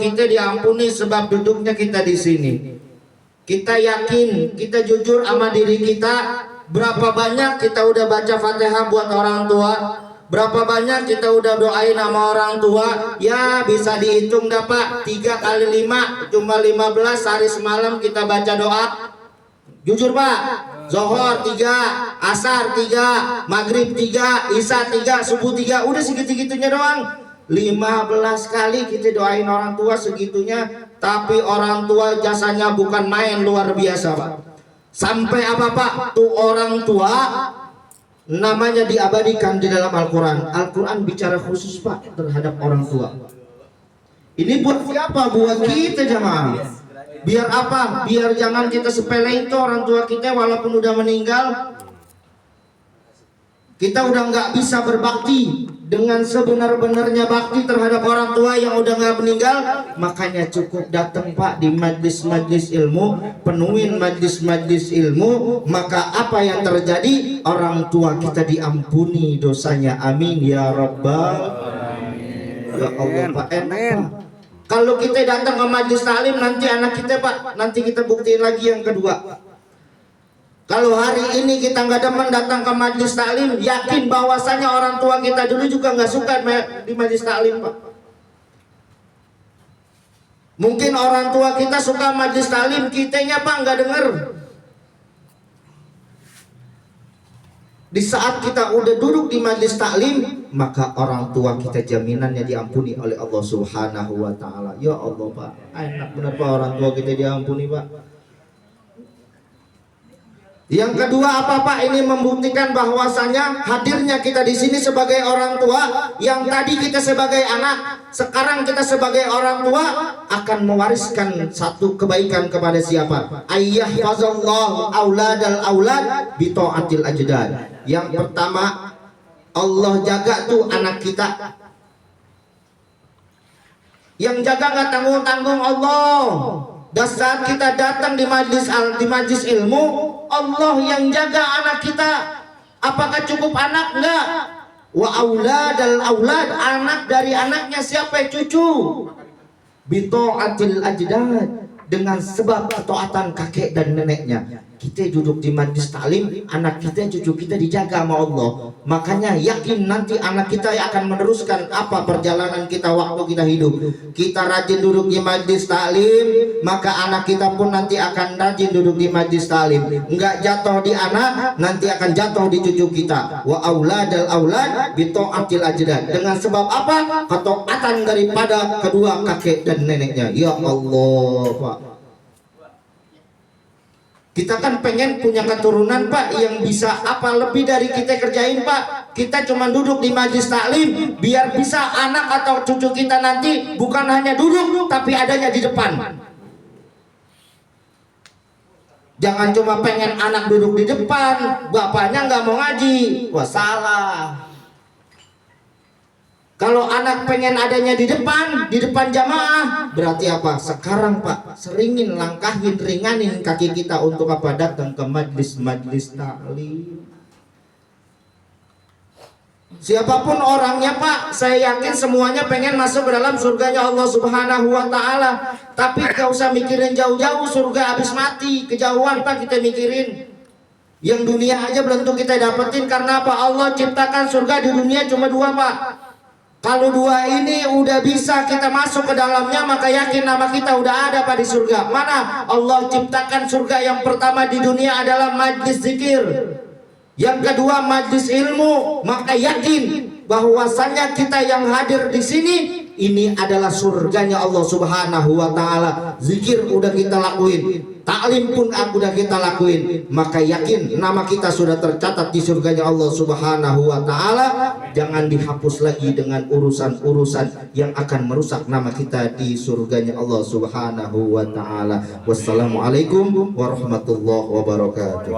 kita diampuni sebab duduknya kita di sini. Kita yakin, kita jujur sama diri kita. Berapa banyak kita udah baca Fatihah buat orang tua? Berapa banyak kita udah doain sama orang tua? Ya bisa dihitung dah Pak, 3 kali 5 cuma 15 sehari semalam kita baca doa. Jujur Pak, Zohor 3, Asar 3, Maghrib 3, Isya 3, Subuh 3, udah segitu-gitunya doang. 15 kali kita doain orang tua segitunya. Tapi orang tua jasanya bukan main, luar biasa Pak. Sampai apa Pak? Tuh orang tua namanya diabadikan di dalam Al-Quran. Al-Quran bicara khusus Pak terhadap orang tua. Ini buat siapa? Buat kita jamaah. Biar apa? Biar jangan kita sepelein tuh orang tua kita walaupun udah meninggal. Kita udah nggak bisa berbakti dengan sebenar-benarnya bakti terhadap orang tua yang udah nggak meninggal. Makanya cukup datang Pak di majlis-majlis ilmu, penuhin majlis-majlis ilmu, maka apa yang terjadi? Orang tua kita diampuni dosanya. Amin ya Rabbal alamin. Ya Allah Pak, enak Pak. Kalau kita datang ke majlis taklim nanti anak kita Pak, nanti kita buktiin lagi yang kedua. Kalau hari ini kita nggak demen datang ke majlis taklim, yakin bahwasanya orang tua kita dulu juga nggak suka di majlis taklim Pak. Mungkin orang tua kita suka majlis taklim, kitanya Pak nggak denger. Di saat kita udah duduk di majlis taklim, maka orang tua kita jaminannya diampuni oleh Allah Subhanahu wa Ta'ala. Ya Allah Pak, enak benar Pak orang tua kita diampuni Pak. Yang kedua apa Pak? Ini membuktikan bahwasanya hadirnya kita di sini sebagai orang tua, yang tadi kita sebagai anak, sekarang kita sebagai orang tua akan mewariskan satu kebaikan kepada siapa? Ayyahfazallahu auladal aulad bi taatil ajdad. Yang pertama, Allah jaga tuh anak kita. Yang jaga nggak tanggung-tanggung Allah. Dan saat kita datang di majlis ilmu, Allah yang jaga anak kita. Apakah cukup anak? Enggak. Wa auladal aulad, anak dari anaknya siapa? Cucu. Bitaatil ajdad, dengan sebab ketaatan kakek dan neneknya. Kita duduk di majlis taklim, anak kita, cucu kita dijaga sama Allah. Makanya yakin nanti anak kita akan meneruskan apa perjalanan kita waktu kita hidup. Kita rajin duduk di majlis taklim, maka anak kita pun nanti akan rajin duduk di majlis taklim. Enggak jatuh di anak, nanti akan jatuh di cucu kita. Wa auladal aulad bi taatil ajdad. Dengan sebab apa? Ketaatan daripada kedua kakek dan neneknya. Ya Allah Pak. Kita kan pengen punya keturunan Pak yang bisa apa lebih dari kita kerjain Pak. Kita cuma duduk di majlis taklim biar bisa anak atau cucu kita nanti bukan hanya duduk tapi adanya di depan. Jangan cuma pengen anak duduk di depan, bapaknya nggak mau ngaji. Wah salah. Kalau anak pengen adanya di depan jamaah, berarti apa? Sekarang Pak, seringin, langkahin, ringanin kaki kita untuk apa? Datang ke majlis-majlis taklim. Siapapun orangnya Pak, saya yakin semuanya pengen masuk ke dalam surganya Allah Subhanahu wa Ta'ala. Tapi gak usah mikirin jauh-jauh, surga habis mati, kejauhan Pak kita mikirin. Yang dunia aja belum tentu kita dapetin. Karena apa? Allah ciptakan surga di dunia cuma 2 Pak. Kalau 2 ini udah bisa kita masuk ke dalamnya, maka yakin nama kita udah ada pada surga. Mana? Allah ciptakan surga yang pertama di dunia adalah majlis zikir. Yang kedua majlis ilmu. Maka yakin bahwasannya kita yang hadir di sini ini adalah surganya Allah Subhanahu wa Ta'ala. Zikir udah kita lakuin, taklim pun udah kita lakuin, maka yakin nama kita sudah tercatat di surganya Allah Subhanahu wa Ta'ala. Jangan dihapus lagi dengan urusan-urusan yang akan merusak nama kita di surganya Allah Subhanahu wa Ta'ala. Wassalamualaikum warahmatullahi wabarakatuh.